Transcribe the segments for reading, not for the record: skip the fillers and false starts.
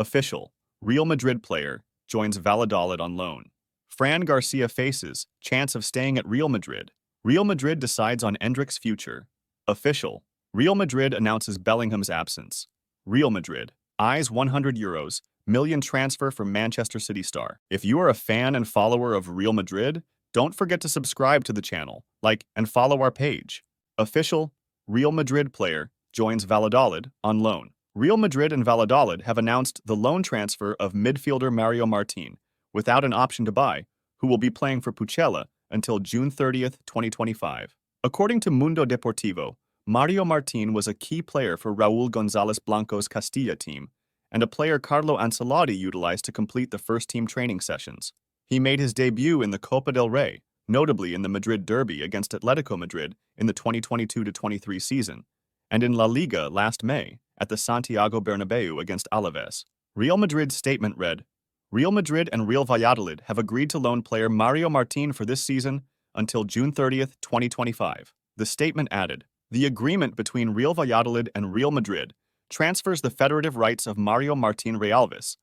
Official. Real Madrid player joins Valladolid on loan. Fran Garcia faces chance of staying at Real Madrid. Real Madrid decides on Endrick's future. Official. Real Madrid announces Bellingham's absence. Real Madrid. Eyes €100 million transfer from Manchester City star. If you are a fan and follower of Real Madrid, don't forget to subscribe to the channel, like, and follow our page. Official. Real Madrid player joins Valladolid on loan. Real Madrid and Valladolid have announced the loan transfer of midfielder Mario Martin, without an option to buy, who will be playing for Pucella until June 30th, 2025. According to Mundo Deportivo, Mario Martin was a key player for Raúl González Blanco's Castilla team, and a player Carlo Ancelotti utilized to complete the first-team training sessions. He made his debut in the Copa del Rey, notably in the Madrid derby against Atletico Madrid in the 2022-23 season, and in La Liga last May at the Santiago Bernabéu against Alaves. Real Madrid's statement read, Real Madrid and Real Valladolid have agreed to loan player Mario Martin for this season until June 30th, 2025. The statement added, the agreement between Real Valladolid and Real Madrid transfers the federative rights of Mario Martin Realves.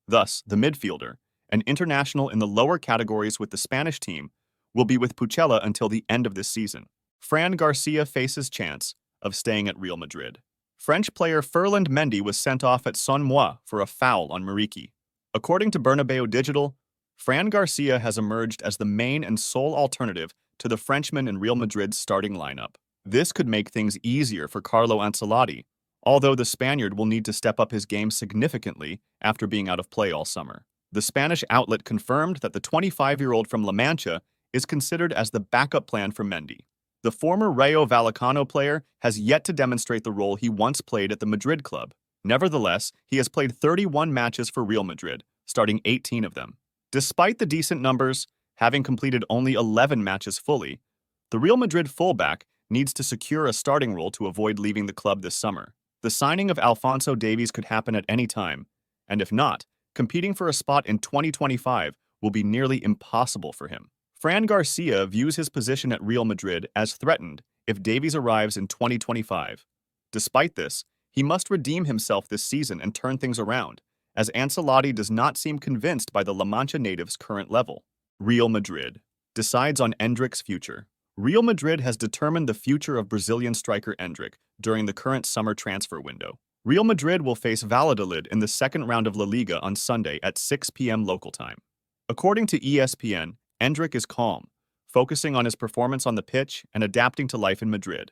Thus, the midfielder, an international in the lower categories with the Spanish team, will be with Pucella until the end of this season. Fran Garcia faces chance of staying at Real Madrid. French player Ferland Mendy was sent off at Saint-Moi for a foul on Muriqi. According to Bernabeu Digital, Fran Garcia has emerged as the main and sole alternative to the Frenchman in Real Madrid's starting lineup. This could make things easier for Carlo Ancelotti, although the Spaniard will need to step up his game significantly after being out of play all summer. The Spanish outlet confirmed that the 25-year-old from La Mancha is considered as the backup plan for Mendy. The former Rayo Vallecano player has yet to demonstrate the role he once played at the Madrid club. Nevertheless, he has played 31 matches for Real Madrid, starting 18 of them. Despite the decent numbers, having completed only 11 matches fully, the Real Madrid fullback needs to secure a starting role to avoid leaving the club this summer. The signing of Alphonso Davies could happen at any time, and if not, competing for a spot in 2025 will be nearly impossible for him. Fran Garcia views his position at Real Madrid as threatened if Davies arrives in 2025. Despite this, he must redeem himself this season and turn things around, as Ancelotti does not seem convinced by the La Mancha native's current level. Real Madrid decides on Endrick's future. Real Madrid has determined the future of Brazilian striker Endrick during the current summer transfer window. Real Madrid will face Valladolid in the second round of La Liga on Sunday at 6 p.m. local time. According to ESPN, Endrick is calm, focusing on his performance on the pitch and adapting to life in Madrid,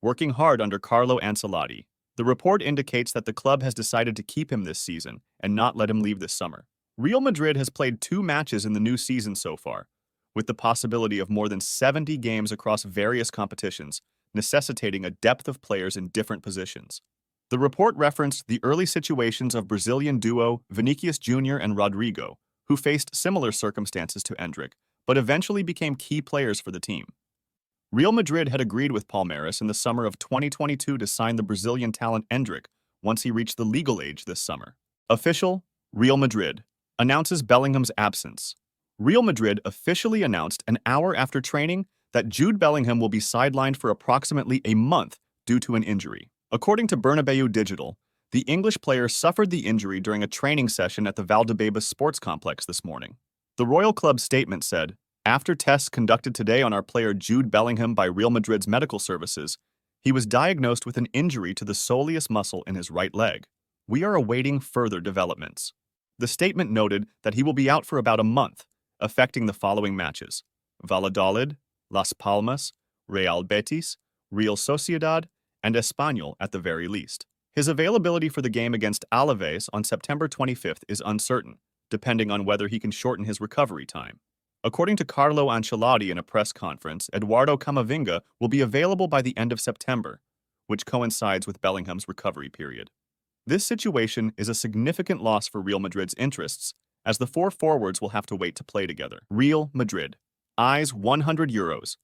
working hard under Carlo Ancelotti. The report indicates that the club has decided to keep him this season and not let him leave this summer. Real Madrid has played 2 matches in the new season so far, with the possibility of more than 70 games across various competitions, necessitating a depth of players in different positions. The report referenced the early situations of Brazilian duo Vinicius Jr. and Rodrigo, who faced similar circumstances to Endrick, but eventually became key players for the team. Real Madrid had agreed with Palmeiras in the summer of 2022 to sign the Brazilian talent Endrick once he reached the legal age this summer. Official, Real Madrid announces Bellingham's absence. Real Madrid officially announced an hour after training that Jude Bellingham will be sidelined for approximately a month due to an injury. According to Bernabeu Digital, the English player suffered the injury during a training session at the Valdebebas Sports Complex this morning. The Royal Club statement said, after tests conducted today on our player Jude Bellingham by Real Madrid's medical services, he was diagnosed with an injury to the soleus muscle in his right leg. We are awaiting further developments. The statement noted that he will be out for about a month, affecting the following matches: Valladolid, Las Palmas, Real Betis, Real Sociedad, and Espanyol at the very least. His availability for the game against Alaves on September 25th is uncertain, depending on whether he can shorten his recovery time. According to Carlo Ancelotti in a press conference, Eduardo Camavinga will be available by the end of September, which coincides with Bellingham's recovery period. This situation is a significant loss for Real Madrid's interests, as the 4 forwards will have to wait to play together. Real Madrid eyes €100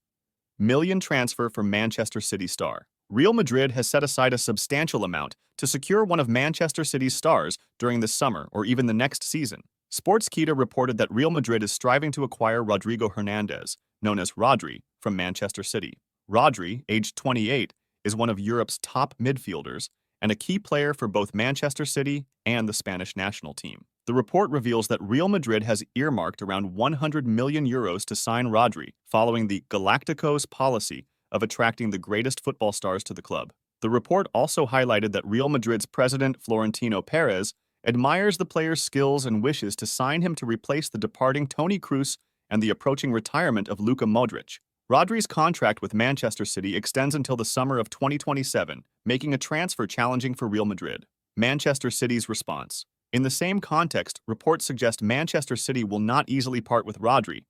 million transfer for Manchester City star. Real Madrid has set aside a substantial amount to secure one of Manchester City's stars during the summer or even the next season. Sportskita reported that Real Madrid is striving to acquire Rodrigo Hernandez, known as Rodri, from Manchester City. Rodri, aged 28, is one of Europe's top midfielders and a key player for both Manchester City and the Spanish national team. The report reveals that Real Madrid has earmarked around €100 million to sign Rodri, following the Galacticos policy of attracting the greatest football stars to the club. The report also highlighted that Real Madrid's president, Florentino Perez, admires the player's skills and wishes to sign him to replace the departing Toni Kroos and the approaching retirement of Luka Modric. Rodri's contract with Manchester City extends until the summer of 2027, making a transfer challenging for Real Madrid. Manchester City's response. In the same context, reports suggest Manchester City will not easily part with Rodri,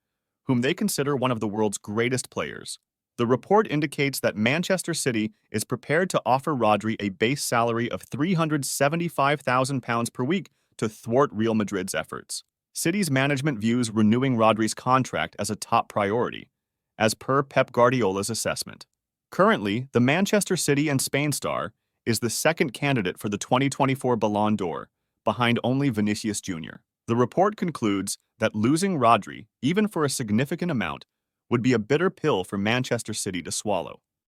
whom they consider one of the world's greatest players. The report indicates that Manchester City is prepared to offer Rodri a base salary of £375,000 per week to thwart Real Madrid's efforts. City's management views renewing Rodri's contract as a top priority, as per Pep Guardiola's assessment. Currently, the Manchester City and Spain star is the second candidate for the 2024 Ballon d'Or, behind only Vinicius Jr. The report concludes that losing Rodri, even for a significant amount, would be a bitter pill for Manchester City to swallow.